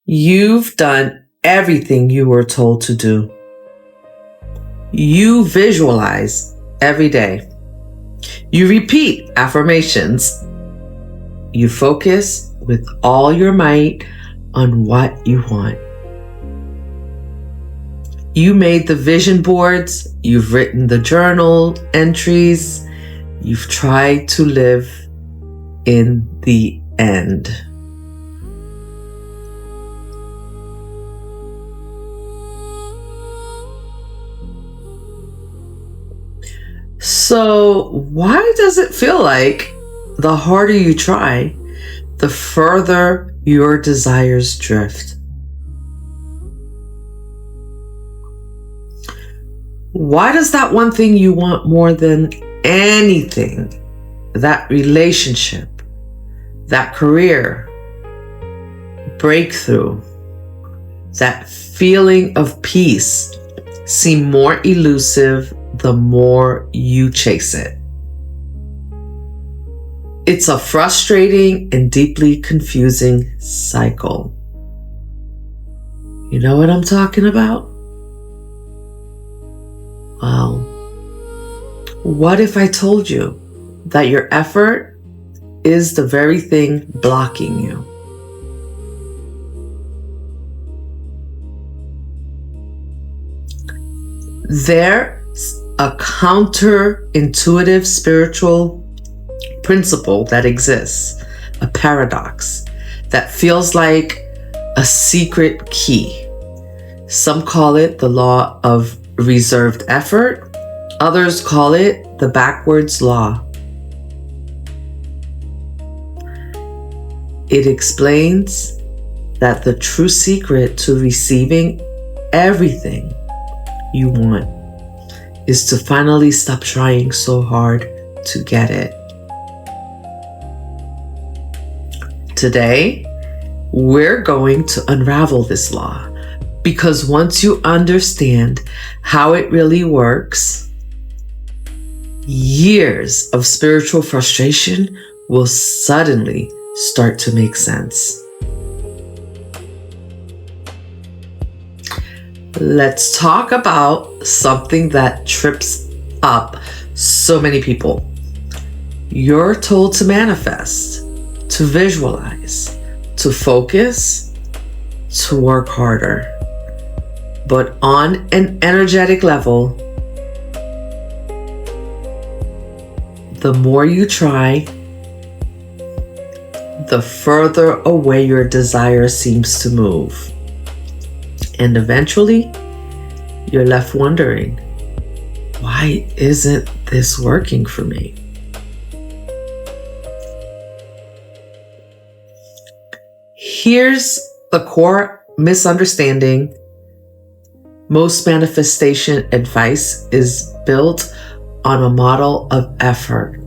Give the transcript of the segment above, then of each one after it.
You've done everything you were told to do. You visualize every day. You repeat affirmations. You focus with all your might on what you want. You made the vision boards. You've written the journal entries. You've tried to live in the end. So why does it feel like the harder you try, the further your desires drift? Why does that one thing you want more than anything, that relationship, that career, breakthrough, that feeling of peace seem more elusive the more you chase it? It's a frustrating and deeply confusing cycle. You know what I'm talking about? Well, what if I told you that your effort is the very thing blocking you? There's a counterintuitive spiritual principle that exists, a paradox that feels like a secret key. Some call it the law of reserved effort. Others call it the backwards law. It explains that the true secret to receiving everything you want is to finally stop trying so hard to get it. Today, we're going to unravel this law, because once you understand how it really works, years of spiritual frustration will suddenly start to make sense. Let's talk about something that trips up so many people. You're told to manifest, to visualize, to focus, to work harder. But on an energetic level, the more you try, the further away your desire seems to move. And eventually, you're left wondering, why isn't this working for me? Here's the core misunderstanding. Most manifestation advice is built on a model of effort,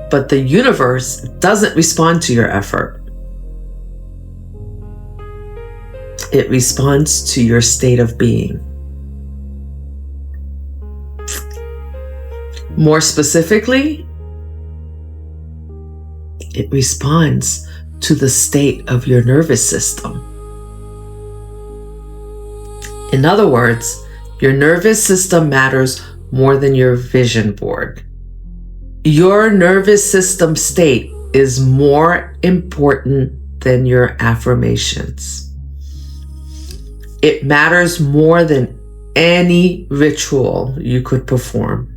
but the universe doesn't respond to your effort. It responds to your state of being. More specifically, it responds to the state of your nervous system. In other words, your nervous system matters more than your vision board. Your nervous system state is more important than your affirmations. It matters more than any ritual you could perform.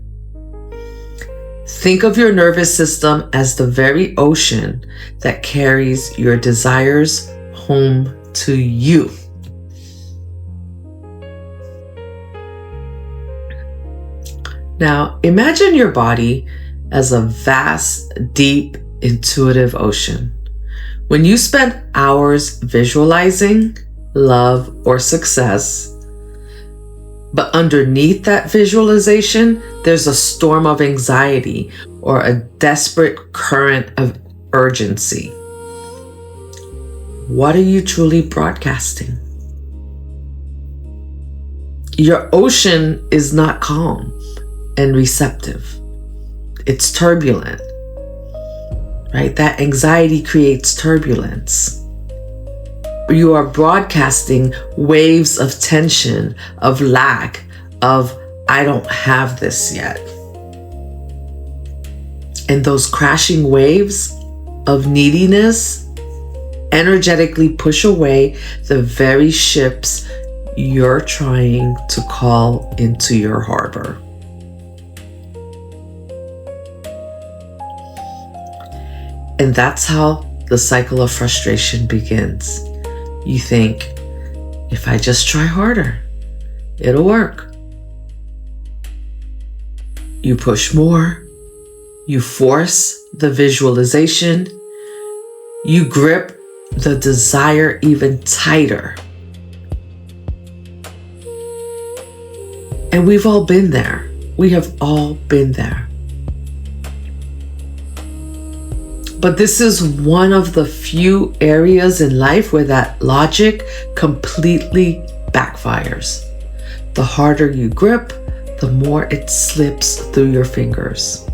Think of your nervous system as the very ocean that carries your desires home to you. Now, imagine your body as a vast, deep, intuitive ocean. When you spend hours visualizing love or success, but underneath that visualization, there's a storm of anxiety or a desperate current of urgency. What are you truly broadcasting? Your ocean is not calm and receptive. It's turbulent, right? That anxiety creates turbulence. You are broadcasting waves of tension, of lack, of I don't have this yet. And those crashing waves of neediness energetically push away the very ships you're trying to call into your harbor. And that's how the cycle of frustration begins. You think, if I just try harder, it'll work. You push more. You force the visualization. You grip the desire even tighter. And we've all been there. We have all been there. But this is one of the few areas in life where that logic completely backfires. The harder you grip, the more it slips through your fingers.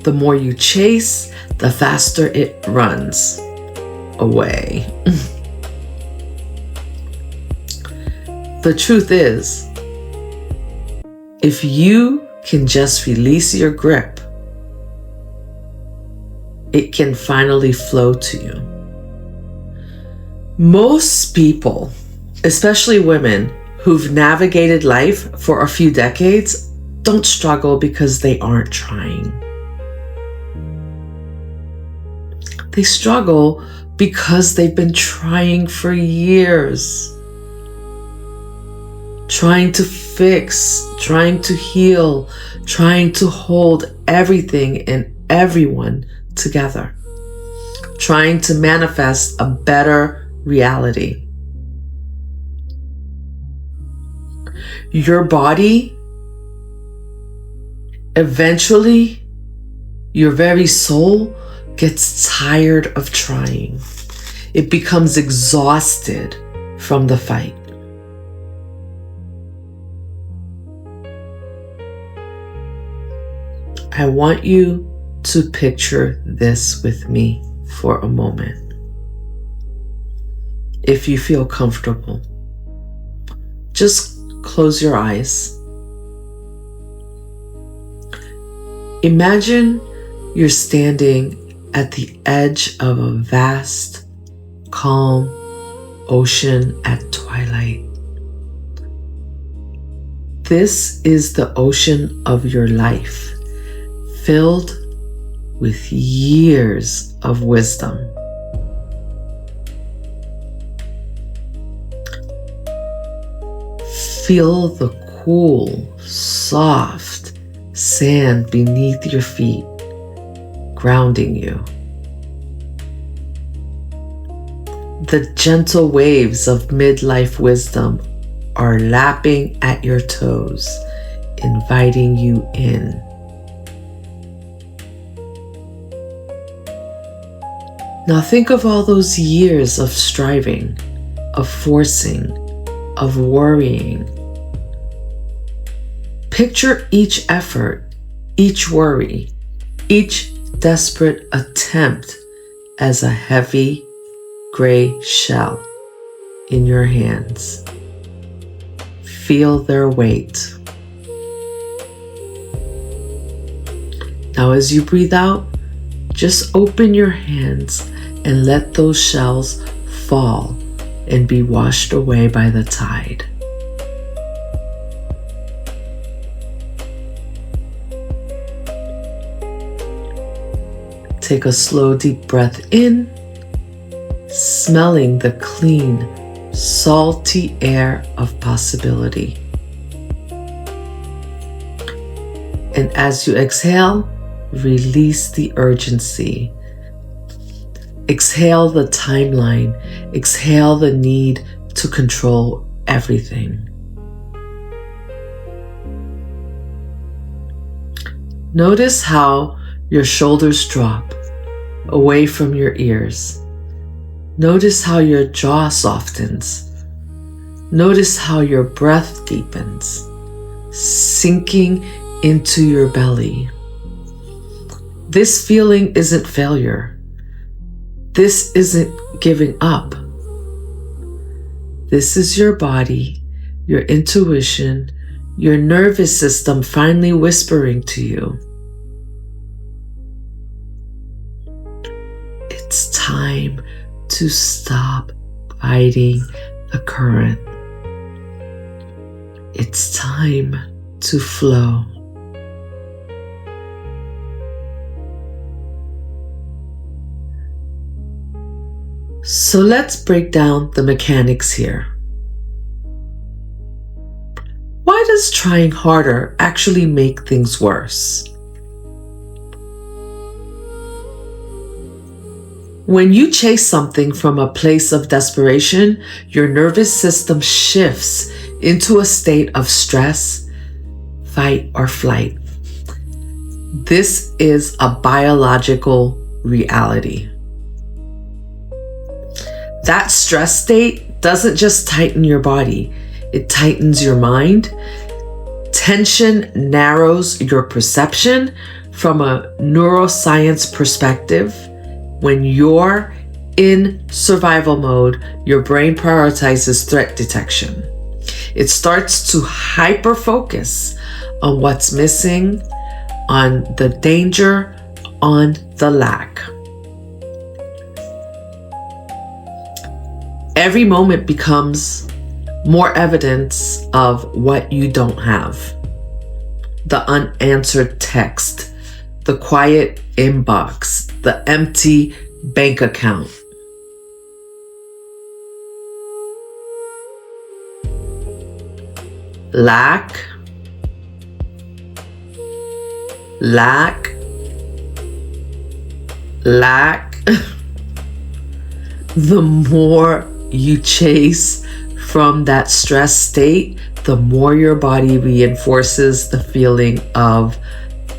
The more you chase, the faster it runs away. The truth is, if you can just release your grip, it can finally flow to you. Most people, especially women who've navigated life for a few decades, don't struggle because they aren't trying. They struggle because they've been trying for years. Trying to fix, trying to heal, trying to hold everything and everyone together, trying to manifest a better reality. Your body, eventually, your very soul gets tired of trying. It becomes exhausted from the fight. I want you to picture this with me for a moment. If you feel comfortable, just close your eyes. Imagine you're standing at the edge of a vast, calm ocean at twilight. This is the ocean of your life, filled with years of wisdom. Feel the cool, soft sand beneath your feet, grounding you. The gentle waves of midlife wisdom are lapping at your toes, inviting you in. Now think of all those years of striving, of forcing, of worrying. Picture each effort, each worry, each desperate attempt as a heavy gray shell in your hands. Feel their weight. Now as you breathe out, just open your hands and let those shells fall and be washed away by the tide. Take a slow, deep breath in, smelling the clean, salty air of possibility. And as you exhale, release the urgency. Exhale the timeline. Exhale the need to control everything. Notice how your shoulders drop away from your ears. Notice how your jaw softens. Notice how your breath deepens, sinking into your belly. This feeling isn't failure. This isn't giving up. This is your body, your intuition, your nervous system finally whispering to you. It's time to stop fighting the current. It's time to flow. So let's break down the mechanics here. Why does trying harder actually make things worse? When you chase something from a place of desperation, your nervous system shifts into a state of stress, fight, or flight. This is a biological reality. That stress state doesn't just tighten your body, it tightens your mind. Tension narrows your perception from a neuroscience perspective. When you're in survival mode, your brain prioritizes threat detection. It starts to hyper-focus on what's missing, on the danger, on the lack. Every moment becomes more evidence of what you don't have. The unanswered text, the quiet inbox, the empty bank account. Lack. The more you chase from that stress state, the more your body reinforces the feeling of,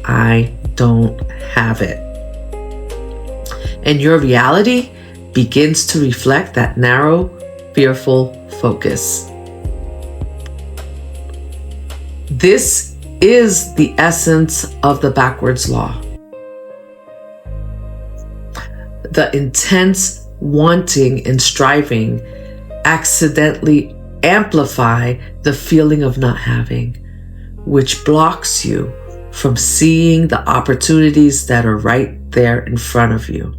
I don't have it. And your reality begins to reflect that narrow, fearful focus. This is the essence of the backwards law. The intense wanting and striving accidentally amplify the feeling of not having, which blocks you from seeing the opportunities that are right there in front of you.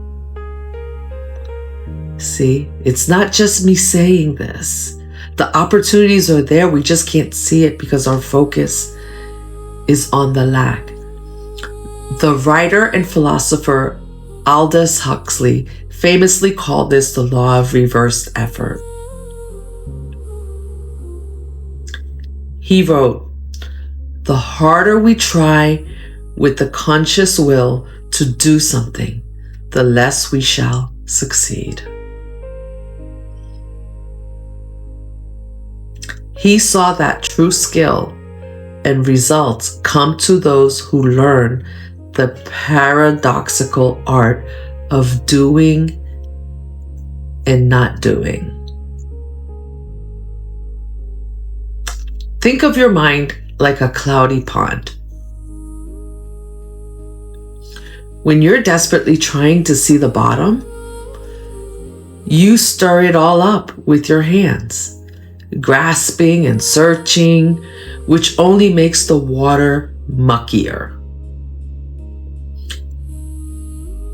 See, it's not just me saying this. The opportunities are there, we just can't see it because our focus is on the lack. The writer and philosopher Aldous Huxley famously called this the law of reversed effort. He wrote, "The harder we try with the conscious will to do something, the less we shall succeed." He saw that true skill and results come to those who learn the paradoxical art of doing and not doing. Think of your mind like a cloudy pond. When you're desperately trying to see the bottom, you stir it all up with your hands, grasping and searching, which only makes the water muckier.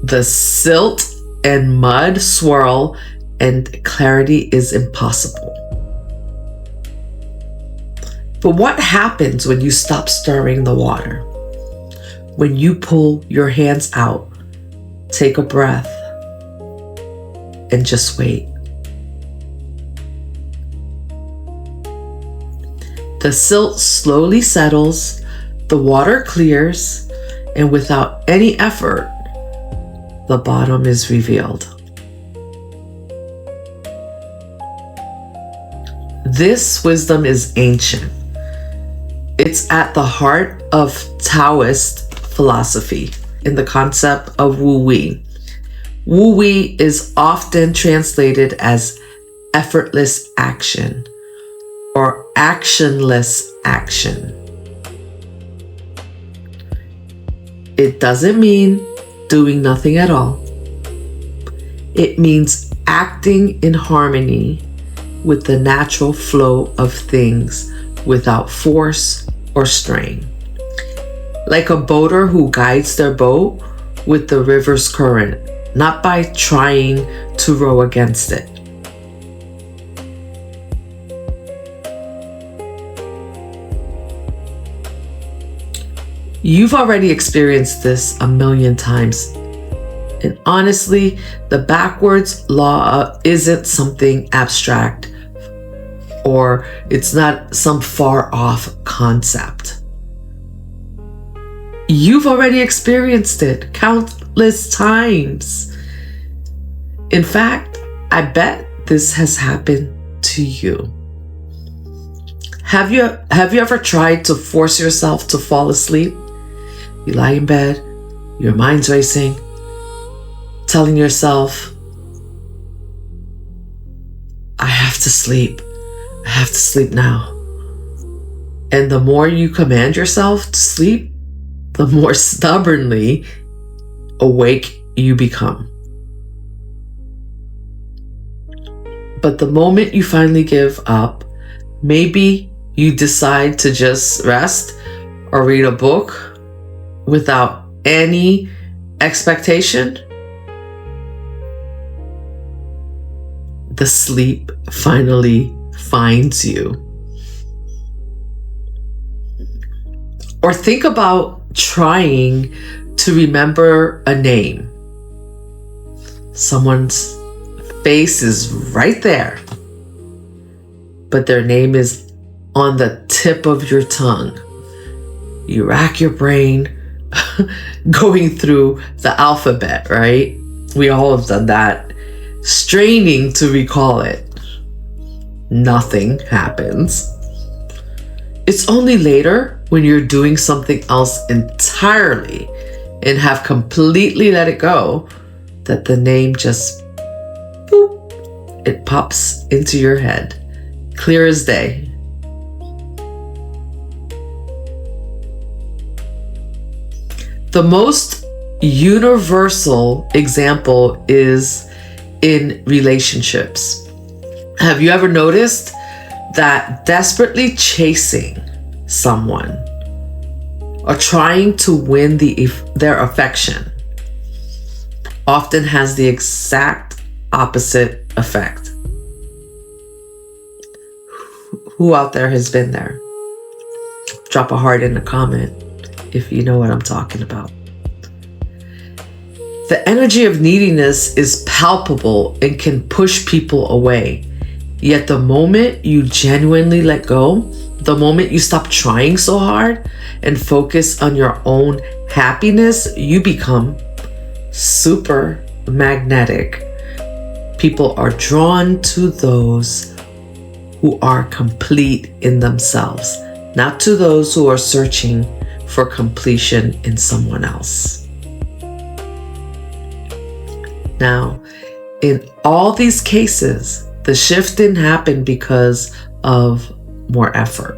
The silt and mud swirl and clarity is impossible. But what happens when you stop stirring the water? When you pull your hands out, take a breath, and just wait. The silt slowly settles, the water clears, and without any effort, the bottom is revealed. This wisdom is ancient. It's at the heart of Taoist philosophy in the concept of Wu Wei. Wu Wei is often translated as effortless action or actionless action. It doesn't mean doing nothing at all. It means acting in harmony with the natural flow of things without force or strain. Like a boater who guides their boat with the river's current, not by trying to row against it. You've already experienced this a million times. And honestly, the backwards law isn't something abstract, or it's not some far off concept. You've already experienced it countless times. In fact, I bet this has happened to you. Have you ever tried to force yourself to fall asleep? You lie in bed, your mind's racing, telling yourself, I have to sleep. I have to sleep now. And the more you command yourself to sleep, the more stubbornly awake you become. But the moment you finally give up, maybe you decide to just rest or read a book without any expectation, the sleep finally finds you. Or think about trying to remember a name. Someone's face is right there, but their name is on the tip of your tongue. You rack your brain going through the alphabet, right? We all have done that, straining to recall it. Nothing happens. It's only later, when you're doing something else entirely and have completely let it go, that the name just, boop, it pops into your head, clear as day. The most universal example is in relationships. Have you ever noticed that desperately chasing someone or trying to win their affection often has the exact opposite effect? Who out there has been there? Drop a heart in the comment if you know what I'm talking about. The energy of neediness is palpable and can push people away. Yet the moment you genuinely let go, the moment you stop trying so hard and focus on your own happiness, you become super magnetic. People are drawn to those who are complete in themselves, not to those who are searching for completion in someone else. Now, in all these cases, the shift didn't happen because of more effort.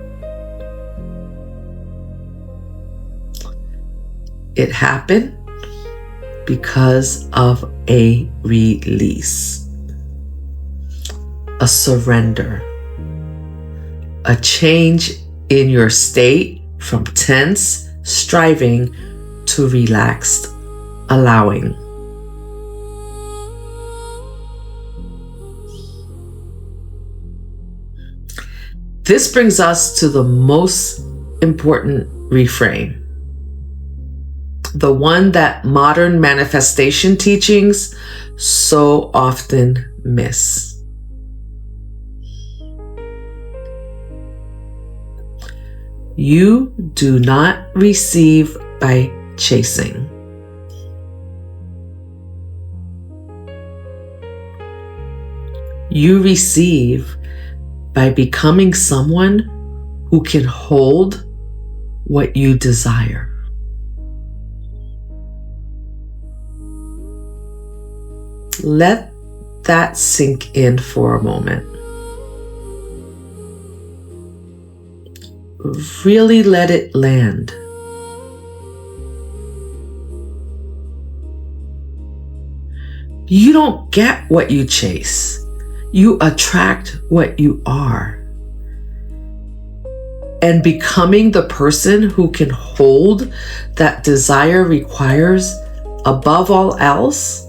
It happened because of a release, a surrender, a change in your state from tense, striving to relaxed, allowing. This brings us to the most important refrain, the one that modern manifestation teachings so often miss. You do not receive by chasing. You receive by becoming someone who can hold what you desire. Let that sink in for a moment. Really let it land. You don't get what you chase. you attract what you are. And becoming the person who can hold that desire requires, above all else,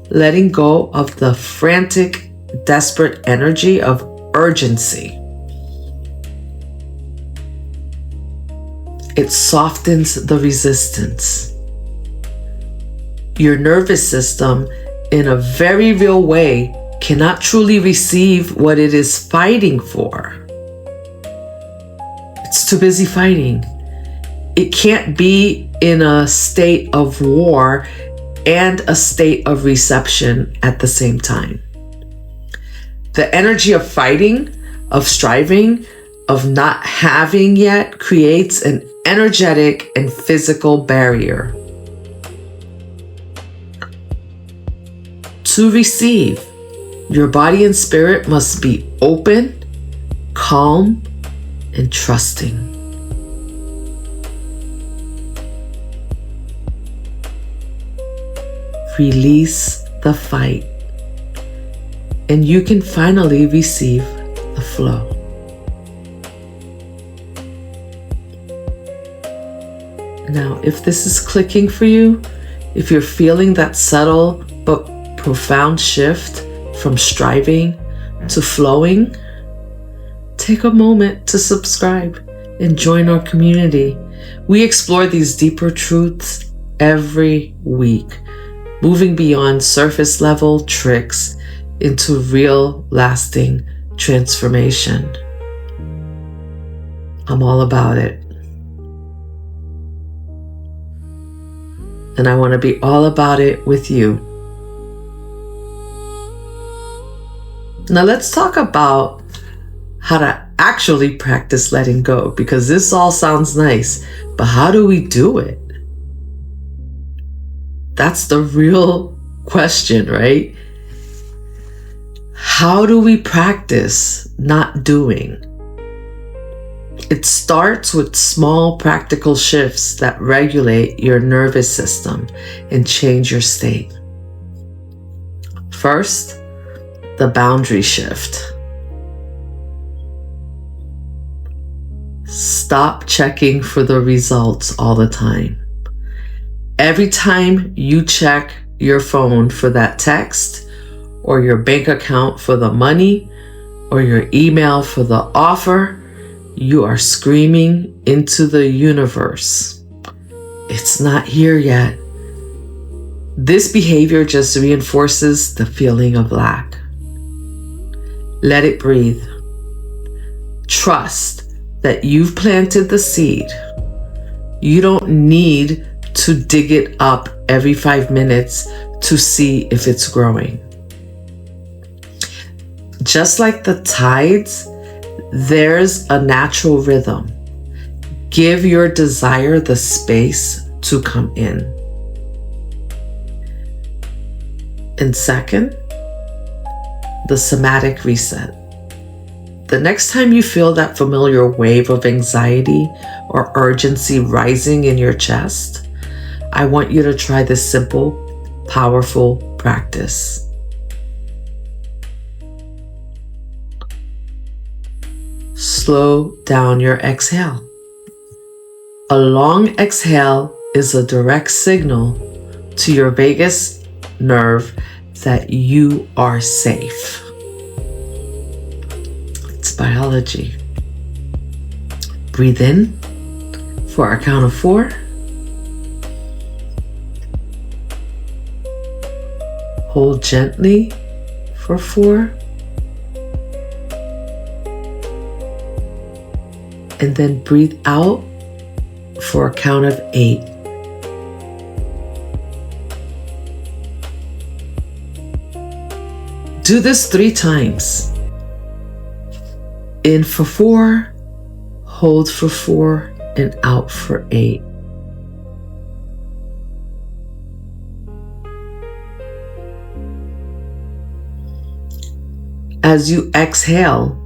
letting go of the frantic, desperate energy of urgency. It softens the resistance. Your nervous system, in a very real way, cannot truly receive what it is fighting for. It's too busy fighting. It can't be in a state of war and a state of reception at the same time. The energy of fighting, of striving, of not having yet creates an energetic and physical barrier. To receive, your body and spirit must be open, calm, and trusting. Release the fight, and you can finally receive the flow. Now, if this is clicking for you, if you're feeling that subtle but profound shift from striving to flowing, take a moment to subscribe and join our community. We explore these deeper truths every week, moving beyond surface level tricks into real lasting transformation. I'm all about it. And I want to be all about it with you. Now let's talk about how to actually practice letting go, because this all sounds nice, but how do we do it? That's the real question, right? How do we practice not doing? It starts with small practical shifts that regulate your nervous system and change your state. First, the boundary shift. Stop checking for the results all the time. Every time you check your phone for that text, or your bank account for the money, or your email for the offer, you are screaming into the universe, "It's not here yet." This behavior just reinforces the feeling of lack. Let it breathe. Trust that you've planted the seed. You don't need to dig it up every 5 minutes to see if it's growing. Just like the tides, there's a natural rhythm. Give your desire the space to come in. And second, the somatic reset. The next time you feel that familiar wave of anxiety or urgency rising in your chest, I want you to try this simple, powerful practice. Slow down your exhale. A long exhale is a direct signal to your vagus nerve that you are safe. It's biology. Breathe in for a count of 4. Hold gently for 4. And then breathe out for a count of 8. Do this 3 times. In for 4, hold for 4, and out for 8. As you exhale,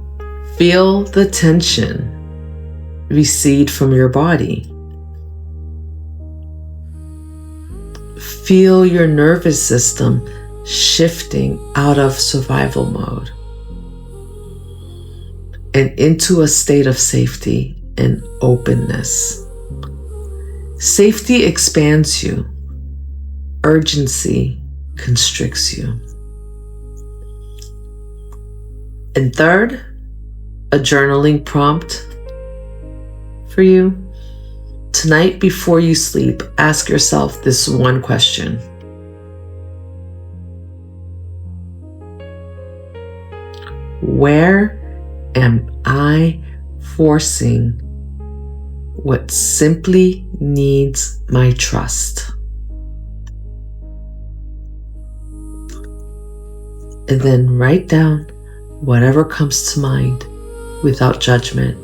feel the tension recede from your body. Feel your nervous system shifting out of survival mode. and into a state of safety and openness. Safety expands you. Urgency constricts you. And third, a journaling prompt for you. Tonight before you sleep, ask yourself this one question. Where am I forcing what simply needs my trust? And then write down whatever comes to mind without judgment.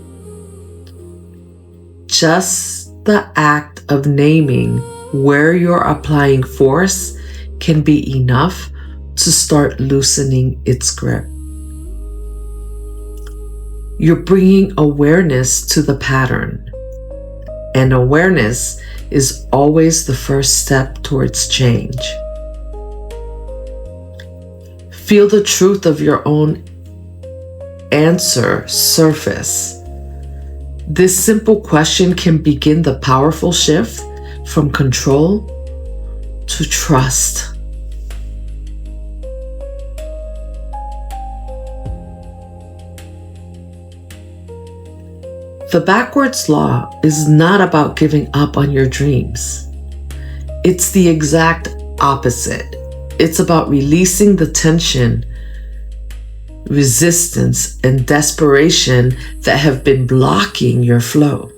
Just the act of naming where you're applying force can be enough to start loosening its grip. You're bringing awareness to the pattern, and awareness is always the first step towards change. Feel the truth of your own answer surface. This simple question can begin the powerful shift from control to trust. The backwards law is not about giving up on your dreams. It's the exact opposite. It's about releasing the tension, resistance, and desperation that have been blocking your flow.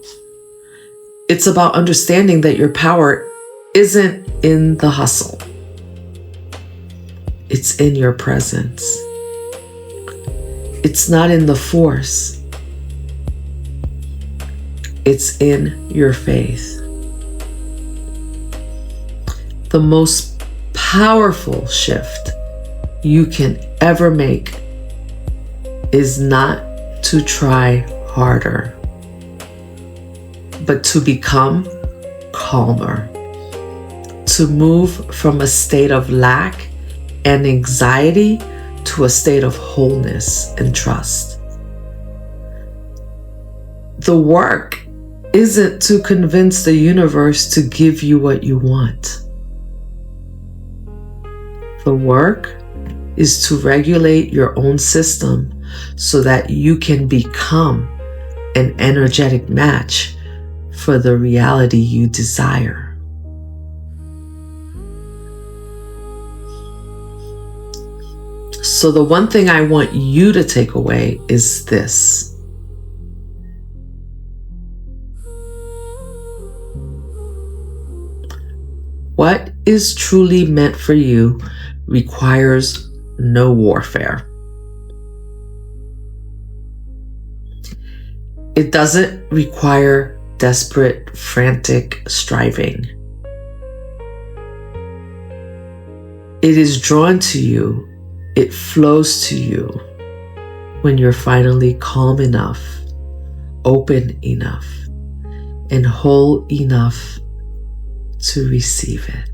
It's about understanding that your power isn't in the hustle. It's in your presence. It's not in the force. It's in your faith. The most powerful shift you can ever make is not to try harder, but to become calmer, to move from a state of lack and anxiety to a state of wholeness and trust. The work isn't to convince the universe to give you what you want. The work is to regulate your own system so that you can become an energetic match for the reality you desire. So the one thing I want you to take away is this. What is truly meant for you requires no warfare. It doesn't require desperate, frantic striving. It is drawn to you, it flows to you when you're finally calm enough, open enough, and whole enough to receive it.